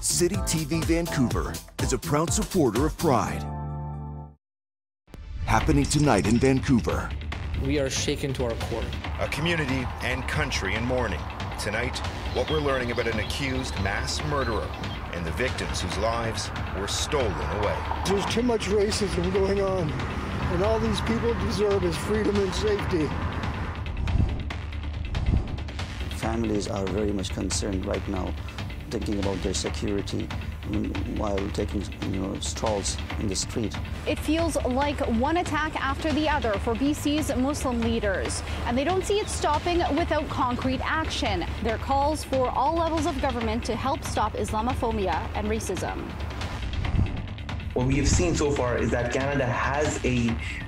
City TV Vancouver is a proud supporter of Pride. Happening tonight in Vancouver. We are shaken to our core. A community and country in mourning. Tonight, what we're learning about an accused mass murderer and the victims whose lives were stolen away. There's too much racism going on, and all these people deserve is freedom and safety. Families are very much concerned right now, thinking about their security while taking strolls in the street. It feels like one attack after the other for BC's Muslim leaders, and they don't see it stopping without concrete action. Their calls for all levels of government to help stop Islamophobia and racism. What we have seen so far is that Canada has a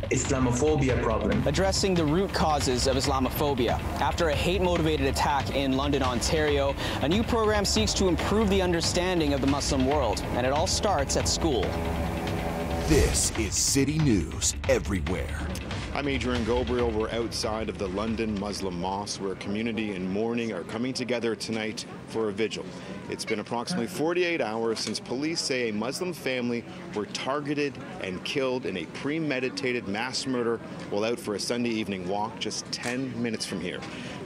Islamophobia problem. Addressing the root causes of Islamophobia. After a hate-motivated attack in London, Ontario, a new program seeks to improve the understanding of the Muslim world, and it all starts at school. This is City News Everywhere. I'm Adrian Gabriel. We're outside of the London Muslim Mosque, where community and mourning are coming together tonight for a vigil. It's been approximately 48 hours since police say a Muslim family were targeted and killed in a premeditated mass murder while out for a Sunday evening walk just 10 minutes from here.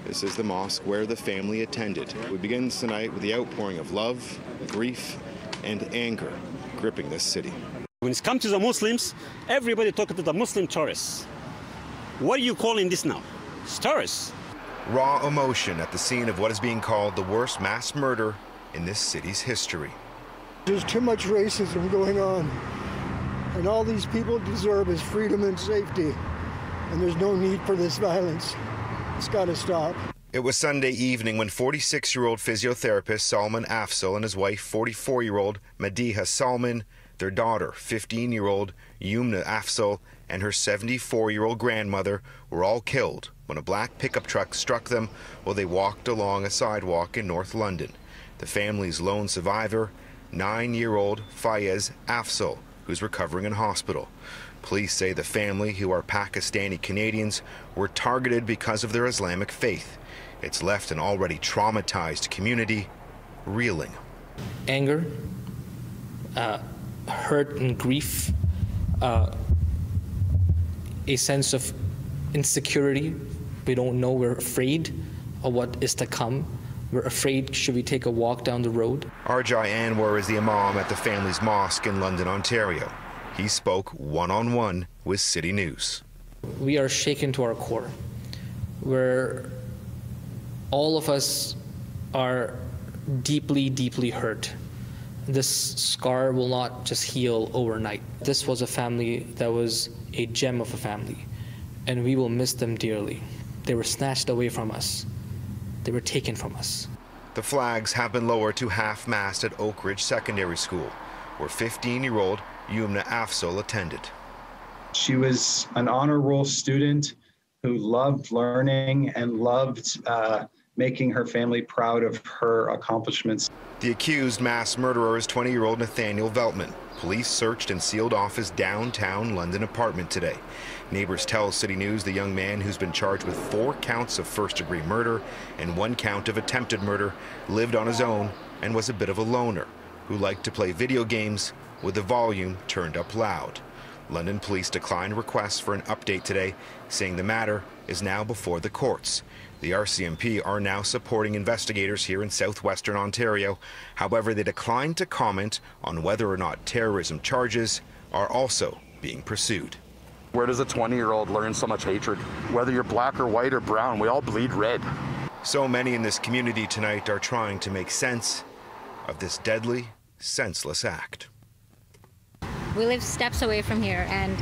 This is the mosque where the family attended. We begin tonight with the outpouring of love, grief, and anger gripping this city. When it comes to the Muslims, everybody talking to the Muslim tourists. What are you calling this now? It's tourists. Raw emotion at the scene of what is being called the worst mass murder in this city's history. There's too much racism going on, and all these people deserve is freedom and safety, and there's no need for this violence. It's got to stop. It was Sunday evening when 46-year-old physiotherapist Salman Afzal and his wife, 44-year-old Madiha Salman, their daughter, 15-year-old Yumna Afzal, and her 74-year-old grandmother were all killed when a black pickup truck struck them while they walked along a sidewalk in North London. The family's lone survivor, 9-year-old Fayez Afzal, who's recovering in hospital. Police say the family, who are Pakistani Canadians, were targeted because of their Islamic faith. It's left an already traumatized community reeling. Anger, hurt and grief, a sense of insecurity. We don't know, we're afraid of what is to come. We're afraid, should we take a walk down the road? Arjai Anwar is the imam at the family's mosque in London, Ontario. He spoke one-on-one with City News. We are shaken to our core, where all of us are deeply, deeply hurt. This scar will not just heal overnight. This was a family that was a gem of a family, and we will miss them dearly. They were snatched away from us. They were taken from us. The flags have been lowered to half-mast at Oak Ridge Secondary School, where 15-year-old Yumna Afzal attended. She was an honor roll student who loved learning and loved making her family proud of her accomplishments. The accused mass murderer is 20-year-old Nathaniel Veltman. Police searched and sealed off his downtown London apartment today. Neighbors tell City News the young man, who's been charged with 4 counts of first-degree murder and 1 count of attempted murder, lived on his own and was a bit of a loner who liked to play video games with the volume turned up loud. London police declined requests for an update today, saying the matter is now before the courts. The RCMP are now supporting investigators here in southwestern Ontario. However, they declined to comment on whether or not terrorism charges are also being pursued. Where does a 20-year-old learn so much hatred? Whether you're black or white or brown, we all bleed red. So many in this community tonight are trying to make sense of this deadly, senseless act. We live steps away from here, and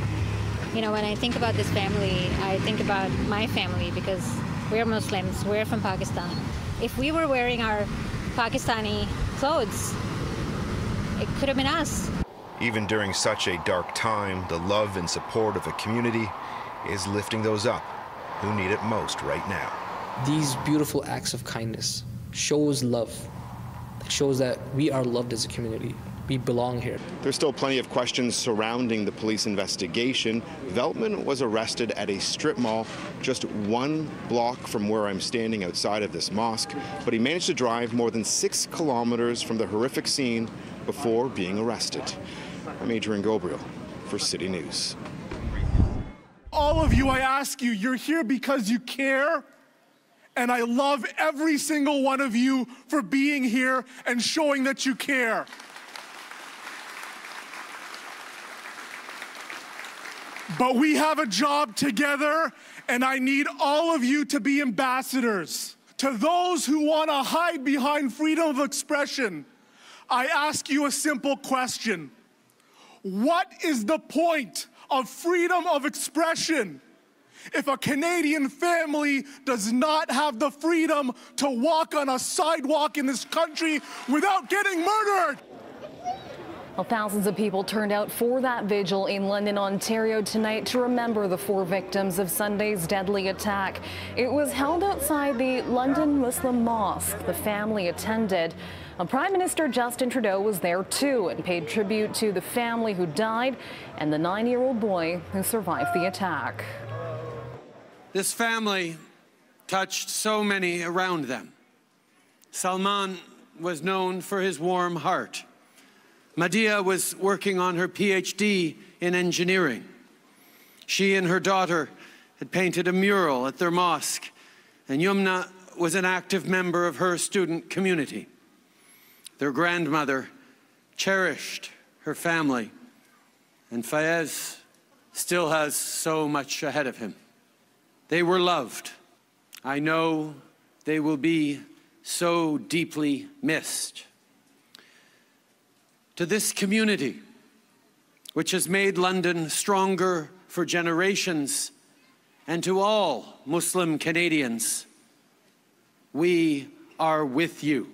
when I think about this family, I think about my family, because we're Muslims, we're from Pakistan. If we were wearing our Pakistani clothes, it could have been us. Even during such a dark time, the love and support of a community is lifting those up who need it most right now. These beautiful acts of kindness shows love. It shows that we are loved as a community. we belong here. There's still plenty of questions surrounding the police investigation. Veltman was arrested at a strip mall just 1 block from where I'm standing outside of this mosque, but he managed to drive more than 6 kilometers from the horrific scene before being arrested. I'm Adrian Gabriel for City News. All of you, I ask you, you're here because you care. And I love every single one of you for being here and showing that you care. But we have a job together, and I need all of you to be ambassadors. To those who want to hide behind freedom of expression, I ask you a simple question. What is the point of freedom of expression if a Canadian family does not have the freedom to walk on a sidewalk in this country without getting murdered? Well, thousands of people turned out for that vigil in London, Ontario tonight to remember the 4 victims of Sunday's deadly attack. It was held outside the London Muslim Mosque. The family attended. Prime Minister Justin Trudeau was there too and paid tribute to the family who died and the 9-year-old boy who survived the attack. This family touched so many around them. Salman was known for his warm heart. Madia was working on her PhD in engineering. She and her daughter had painted a mural at their mosque, and Yumna was an active member of her student community. Their grandmother cherished her family, and Fayez still has so much ahead of him. They were loved. I know they will be so deeply missed. To this community, which has made London stronger for generations, and to all Muslim Canadians, we are with you.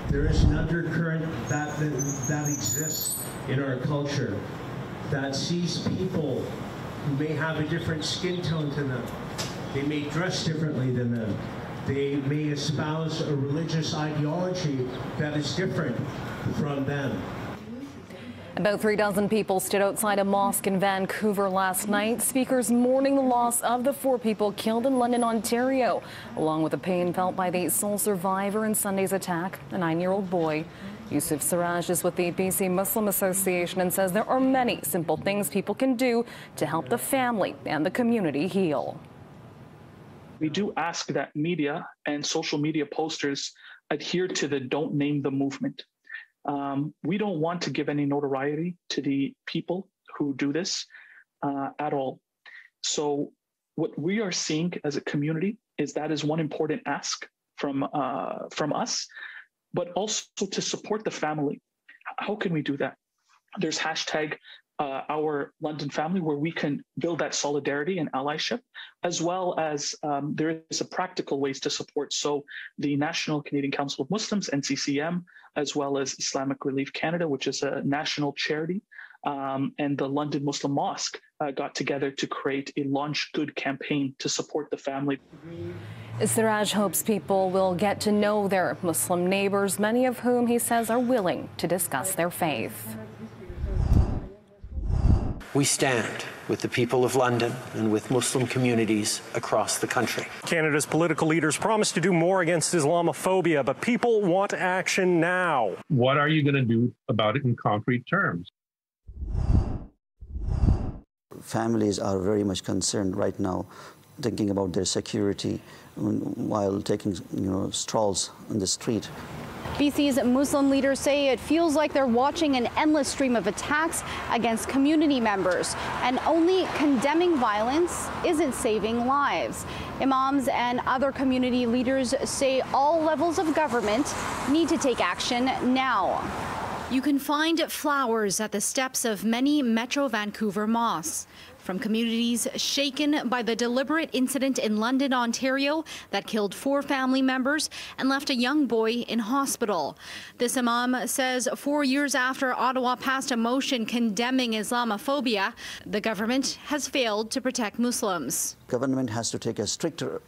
There is an undercurrent that exists in our culture that sees people who may have a different skin tone to them. They may dress differently than them. They may espouse a religious ideology that is different from them. About 36 people stood outside a mosque in Vancouver last night. Speakers mourning the loss of the 4 people killed in London, Ontario, along with the pain felt by the sole survivor in Sunday's attack, a 9-year-old boy. Yusuf Siraj is with the BC Muslim Association and says there are many simple things people can do to help the family and the community heal. We do ask that media and social media posters adhere to the Don't Name the movement. We don't want to give any notoriety to the people who do this at all. So what we are seeing as a community is that is one important ask from us, but also to support the family. How can we do that? There's hashtag Our London Family, where we can build that solidarity and allyship, as well as there is a practical ways to support. So the National Canadian Council of Muslims, NCCM, as well as Islamic Relief Canada, which is a national charity, and the London Muslim Mosque got together to create a Launch Good campaign to support the family. Siraj hopes people will get to know their Muslim neighbors, many of whom he says are willing to discuss their faith. We stand with the people of London and with Muslim communities across the country. Canada's political leaders promised to do more against Islamophobia, but people want action now. What are you going to do about it in concrete terms? Families are very much concerned right now, thinking about their security while taking, strolls on the street. BC's Muslim leaders say it feels like they're watching an endless stream of attacks against community members, and only condemning violence isn't saving lives. Imams and other community leaders say all levels of government need to take action now. You can find flowers at the steps of many Metro Vancouver mosques, from communities shaken by the deliberate incident in London, Ontario that killed 4 family members and left a young boy in hospital. This imam says 4 years after Ottawa passed a motion condemning Islamophobia, the government has failed to protect Muslims. Government has to take a stricter,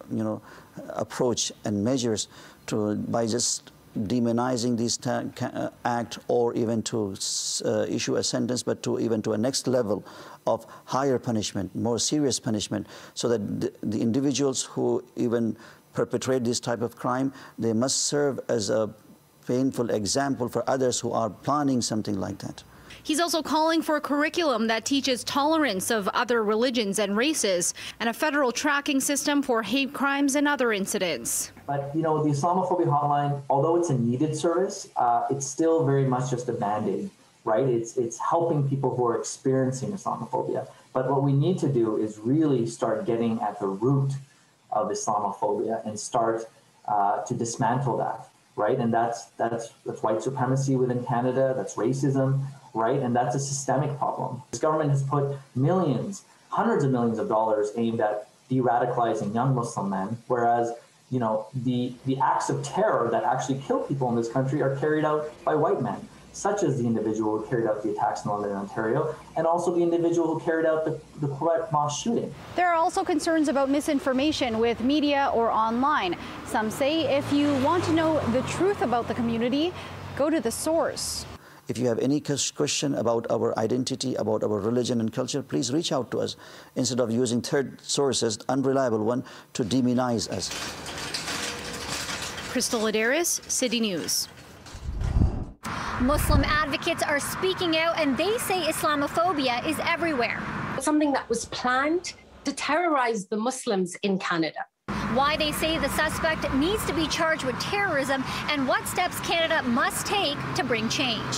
approach and measures by just demonizing this act or even to issue a sentence, but even to a next level of higher punishment, more serious punishment, so that the individuals who even perpetrate this type of crime, they must serve as a painful example for others who are planning something like that. He's also calling for a curriculum that teaches tolerance of other religions and races and a federal tracking system for hate crimes and other incidents. But, you know, the Islamophobia hotline, although it's a needed service, it's still very much just a Band-Aid, right? It's helping people who are experiencing Islamophobia. But what we need to do is really start getting at the root of Islamophobia and start to dismantle that, right? And that's white supremacy within Canada, that's racism, right? And that's a systemic problem. This government has put millions, hundreds of millions of dollars aimed at de-radicalizing young Muslim men, whereas, you know, the acts of terror that actually kill people in this country are carried out by white men, such as the individual who carried out the attacks in London, Ontario, and also the individual who carried out the Quebec mosque shooting. There are also concerns about misinformation with media or online. Some say if you want to know the truth about the community, go to the source. If you have any question about our identity, about our religion and culture, please reach out to us instead of using third sources, unreliable one, to demonize us. Crystal Ladaris, City News. Muslim advocates are speaking out and they say Islamophobia is everywhere. Something that was planned to terrorize the Muslims in Canada. Why they say the suspect needs to be charged with terrorism and what steps Canada must take to bring change.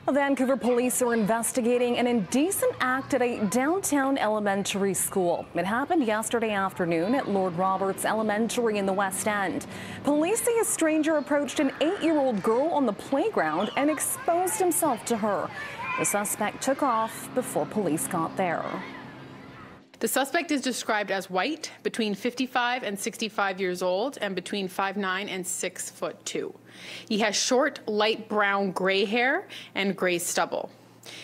Vancouver police are investigating an indecent act at a downtown elementary school. It happened yesterday afternoon at Lord Roberts Elementary in the West End. Police say a stranger approached an 8-year-old girl on the playground and exposed himself to her. The suspect took off before police got there. The suspect is described as white, between 55 and 65 years old, and between 5'9" and 6'2". He has short, light brown gray hair and gray stubble.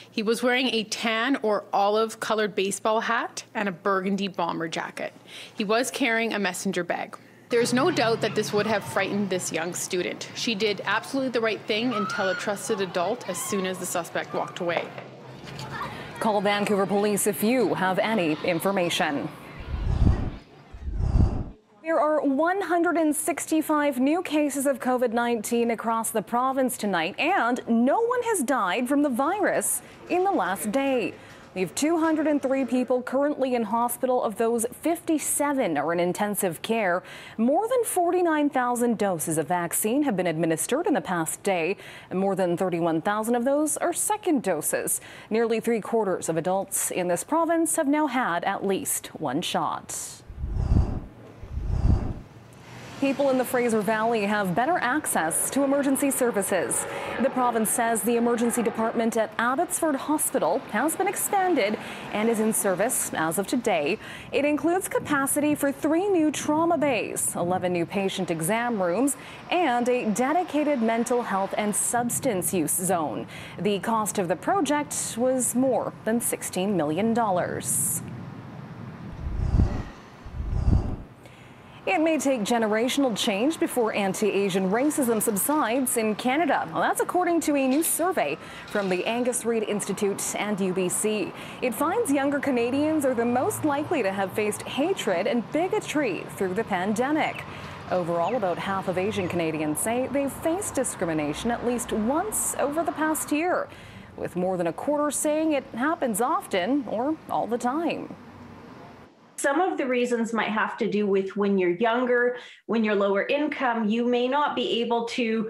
He was wearing a tan or olive-colored baseball hat and a burgundy bomber jacket. He was carrying a messenger bag. There's no doubt that this would have frightened this young student. She did absolutely the right thing and tell a trusted adult as soon as the suspect walked away. Call Vancouver Police if you have any information. There are 165 new cases of COVID-19 across the province tonight, and no one has died from the virus in the last day. We have 203 people currently in hospital. Of those, 57 are in intensive care. More than 49,000 doses of vaccine have been administered in the past day, and more than 31,000 of those are second doses. Nearly 3/4 of adults in this province have now had at least one shot. People in the Fraser Valley have better access to emergency services. The province says the emergency department at Abbotsford Hospital has been expanded and is in service as of today. It includes capacity for 3 new trauma bays, 11 new patient exam rooms, and a dedicated mental health and substance use zone. The cost of the project was more than $16 million. It may take generational change before anti-Asian racism subsides in Canada. Well, that's according to a new survey from the Angus Reid Institute and UBC. It finds younger Canadians are the most likely to have faced hatred and bigotry through the pandemic. Overall, about half of Asian Canadians say they've faced discrimination at least once over the past year, with more than a quarter saying it happens often or all the time. Some of the reasons might have to do with when you're younger, when you're lower income, you may not be able to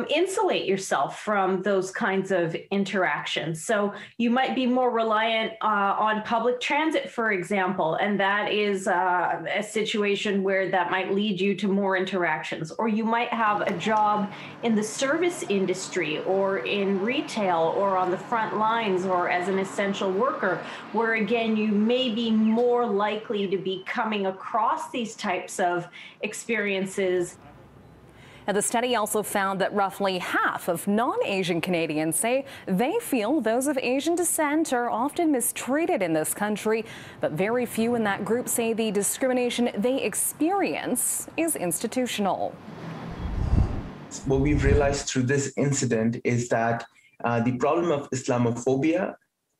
insulate yourself from those kinds of interactions. So you might be more reliant on public transit, for example, and that is a situation where that might lead you to more interactions. Or you might have a job in the service industry or in retail or on the front lines or as an essential worker, where again, you may be more likely to be coming across these types of experiences. And the study also found that roughly half of non-Asian Canadians say they feel those of Asian descent are often mistreated in this country, but very few in that group say the discrimination they experience is institutional. What we've realized through this incident is that the problem of Islamophobia,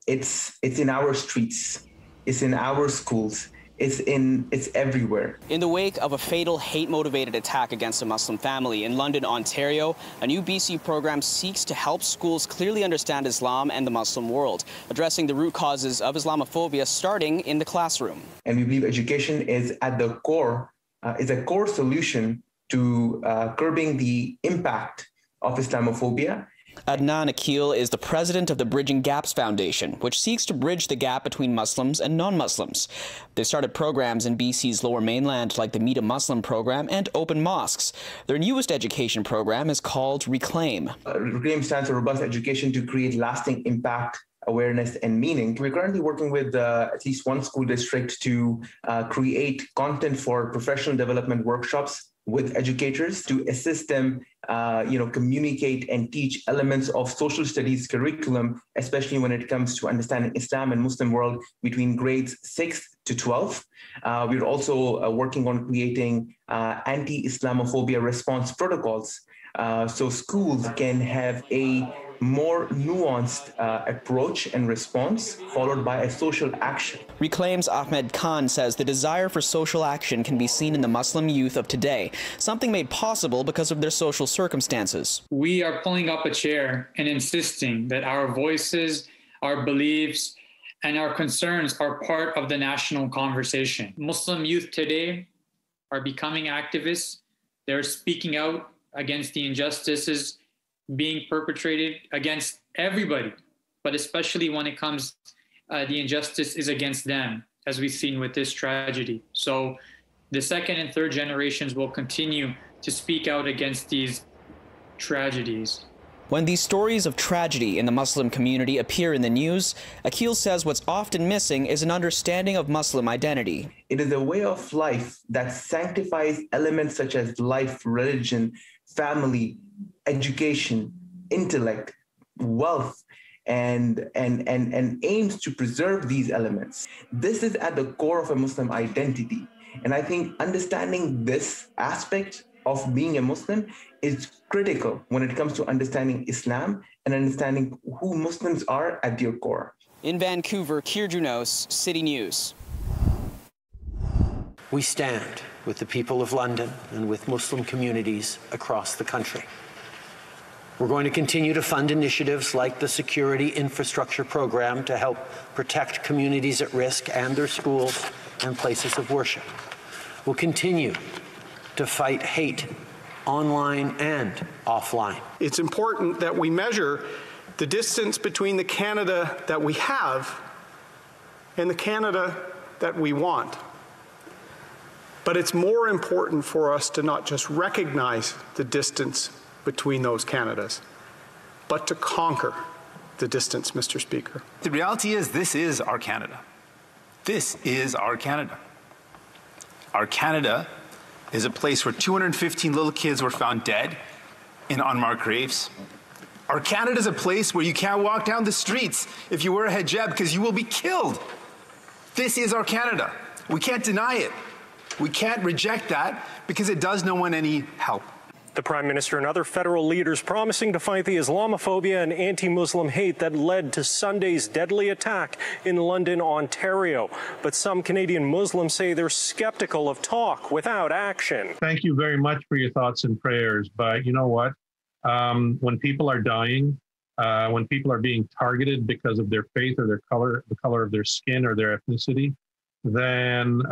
it's in our streets, it's in our schools, it's everywhere. In the wake of a fatal hate-motivated attack against a Muslim family in London, Ontario, a new BC program seeks to help schools clearly understand Islam and the Muslim world, addressing the root causes of Islamophobia starting in the classroom. And we believe education is at the core, is a core solution to curbing the impact of Islamophobia. Adnan Akil is the president of the Bridging Gaps Foundation, which seeks to bridge the gap between Muslims and non-Muslims. They started programs in BC's Lower Mainland like the Meet a Muslim program and Open Mosques. Their newest education program is called Reclaim. Reclaim stands for Robust Education to Create Lasting Impact, Awareness and Meaning. We're currently working with at least one school district to create content for professional development workshops with educators to assist them, communicate and teach elements of social studies curriculum, especially when it comes to understanding Islam and Muslim world between grades 6 to 12. We're also working on creating anti-Islamophobia response protocols so schools can have a more nuanced approach and response followed by a social action. Reclaim's Ahmed Khan says the desire for social action can be seen in the Muslim youth of today, something made possible because of their social circumstances. We are pulling up a chair and insisting that our voices, our beliefs, and our concerns are part of the national conversation. Muslim youth today are becoming activists. They're speaking out against the injustices being perpetrated against everybody, but especially when it comes, the injustice is against them, as we've seen with this tragedy. So the second and third generations will continue to speak out against these tragedies. When these stories of tragedy in the Muslim community appear in the news, Akil says what's often missing is an understanding of Muslim identity. It is a way of life that sanctifies elements such as life, religion, family, education, intellect, wealth, and aims to preserve these elements. This is at the core of a Muslim identity. And I think understanding this aspect of being a Muslim is critical when it comes to understanding Islam and understanding who Muslims are at their core. In Vancouver, Keir Junos, City News. We stand with the people of London and with Muslim communities across the country. We're going to continue to fund initiatives like the Security Infrastructure Program to help protect communities at risk and their schools and places of worship. We'll continue to fight hate online and offline. It's important that we measure the distance between the Canada that we have and the Canada that we want. But it's more important for us to not just recognize the distance between those Canadas, but to conquer the distance, Mr. Speaker. The reality is this is our Canada. This is our Canada. Our Canada is a place where 215 little kids were found dead in unmarked graves. Our Canada is a place where you can't walk down the streets if you wear a hijab because you will be killed. This is our Canada. We can't deny it. We can't reject that because it does no one any help. The Prime Minister and other federal leaders promising to fight the Islamophobia and anti-Muslim hate that led to Sunday's deadly attack in London, Ontario. But some Canadian Muslims say they're skeptical of talk without action. Thank you very much for your thoughts and prayers. But you know what? When people are dying, when people are being targeted because of their faith or their color, the color of their skin or their ethnicity, then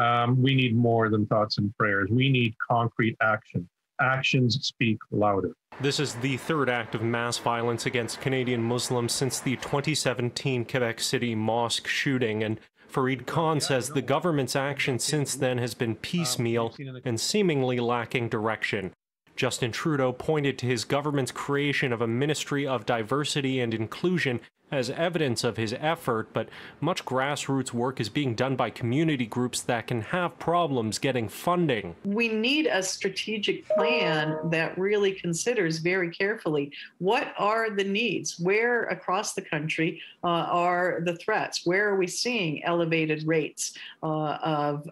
we need more than thoughts and prayers. We need concrete action. Actions speak louder. This is the third act of mass violence against Canadian Muslims since the 2017 Quebec City mosque shooting, and Fareed Khan says the government's action since then has been piecemeal and seemingly lacking direction. Justin Trudeau pointed to his government's creation of a Ministry of Diversity and Inclusion as evidence of his effort, but much grassroots work is being done by community groups that can have problems getting funding. We need a strategic plan that really considers very carefully what are the needs, where across the country are the threats, where are we seeing elevated rates of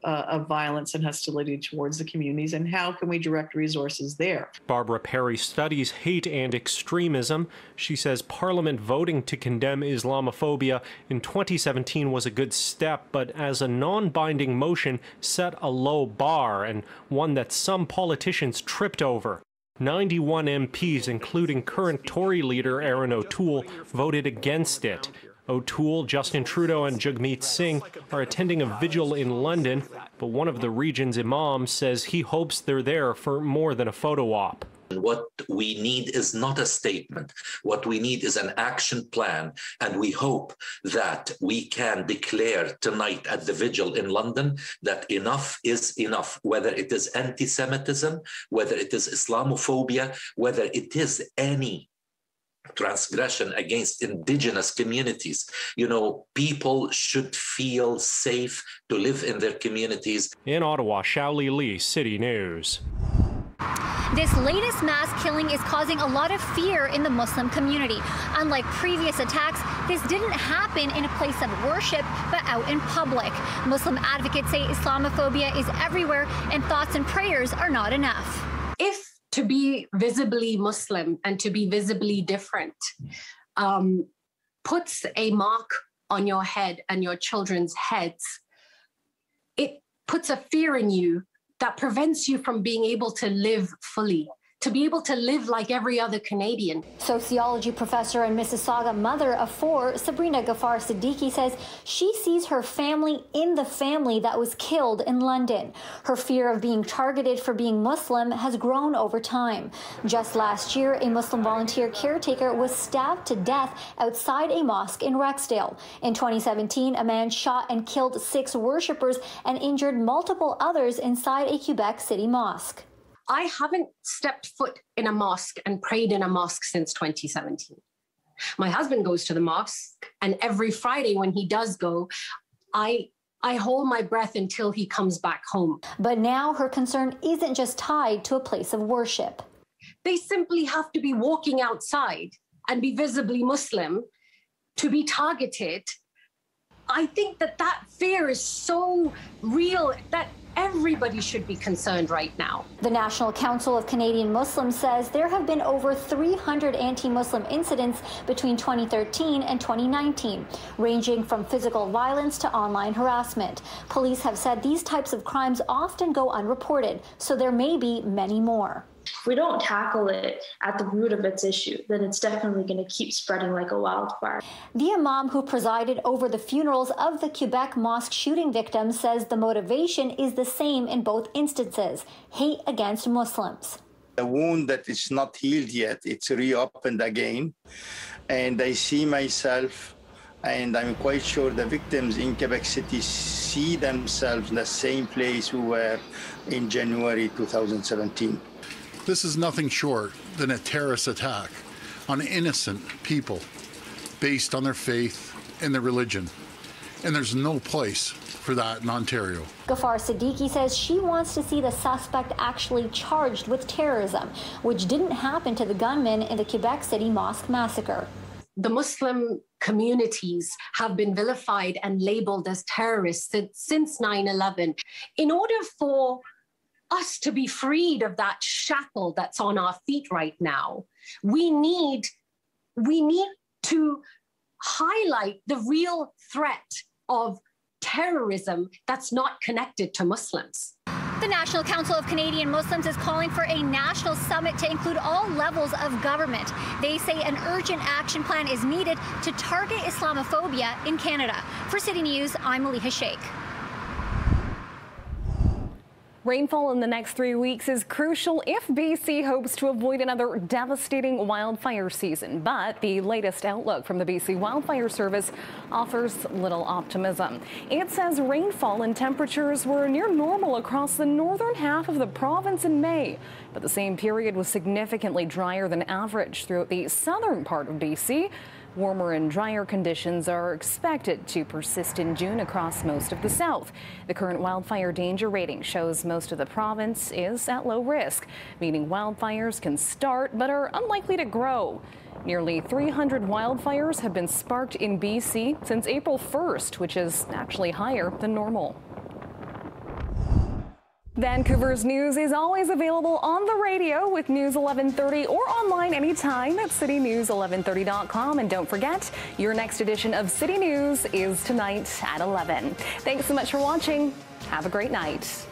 violence and hostility towards the communities, and how can we direct resources there. Barbara Perry studies hate and extremism. She says Parliament voting to condemn Islamophobia in 2017 was a good step, but as a non-binding motion set a low bar and one that some politicians tripped over. 91 MPs, including current Tory leader Erin O'Toole, voted against it. O'Toole, Justin Trudeau and Jagmeet Singh are attending a vigil in London, but one of the region's imams says he hopes they're there for more than a photo op. What we need is not a statement. What we need is an action plan. And we hope that we can declare tonight at the vigil in London that enough is enough, whether it is anti-Semitism, whether it is Islamophobia, whether it is any transgression against indigenous communities. You know, people should feel safe to live in their communities. In Ottawa, Xiaoli Li, City News. This latest mass killing is causing a lot of fear in the Muslim community. Unlike previous attacks, this didn't happen in a place of worship, but out in public. Muslim advocates say Islamophobia is everywhere and thoughts and prayers are not enough. If to be visibly Muslim and to be visibly different puts a mark on your head and your children's heads, it puts a fear in you that prevents you from being able to live fully, to be able to live like every other Canadian. Sociology professor and Mississauga mother of 4, Sabrina Ghaffar Siddiqui, says she sees her family in the family that was killed in London. Her fear of being targeted for being Muslim has grown over time. Just last year, a Muslim volunteer caretaker was stabbed to death outside a mosque in Rexdale. In 2017, a man shot and killed 6 worshippers and injured multiple others inside a Quebec City mosque. I haven't stepped foot in a mosque and prayed in a mosque since 2017. My husband goes to the mosque, and every Friday when he does go, I hold my breath until he comes back home. But now her concern isn't just tied to a place of worship. They simply have to be walking outside and be visibly Muslim to be targeted. I think that fear is so real that everybody should be concerned right now. The National Council of Canadian Muslims says there have been over 300 anti-Muslim incidents between 2013 and 2019, ranging from physical violence to online harassment. Police have said these types of crimes often go unreported, so there may be many more. If we don't tackle it at the root of its issue, then it's definitely going to keep spreading like a wildfire. The imam who presided over the funerals of the Quebec mosque shooting victims says the motivation is the same in both instances: hate against Muslims. A wound that is not healed yet, it's reopened again. And I see myself, and I'm quite sure the victims in Quebec City see themselves in the same place we were in January 2017. This is nothing short than a terrorist attack on innocent people based on their faith and their religion. And there's no place for that in Ontario. Ghaffar Siddiqui says she wants to see the suspect actually charged with terrorism, which didn't happen to the gunman in the Quebec City mosque massacre. The Muslim communities have been vilified and labeled as terrorists since 9/11. In order for us to be freed of that shackle that's on our feet right now, we need to highlight the real threat of terrorism that's not connected to Muslims. The National Council of Canadian Muslims is calling for a national summit to include all levels of government. They say an urgent action plan is needed to target Islamophobia in Canada. For City News, I'm Maliha Sheikh. Rainfall in the next 3 weeks is crucial if BC hopes to avoid another devastating wildfire season. But the latest outlook from the BC Wildfire Service offers little optimism. It says rainfall and temperatures were near normal across the northern half of the province in May, but the same period was significantly drier than average throughout the southern part of BC. Warmer and drier conditions are expected to persist in June across most of the south. The current wildfire danger rating shows most of the province is at low risk, meaning wildfires can start but are unlikely to grow. Nearly 300 wildfires have been sparked in BC since April 1st, which is actually higher than normal. Vancouver's news is always available on the radio with News 1130 or online anytime at citynews1130.com. And don't forget, your next edition of City News is tonight at 11. Thanks so much for watching. Have a great night.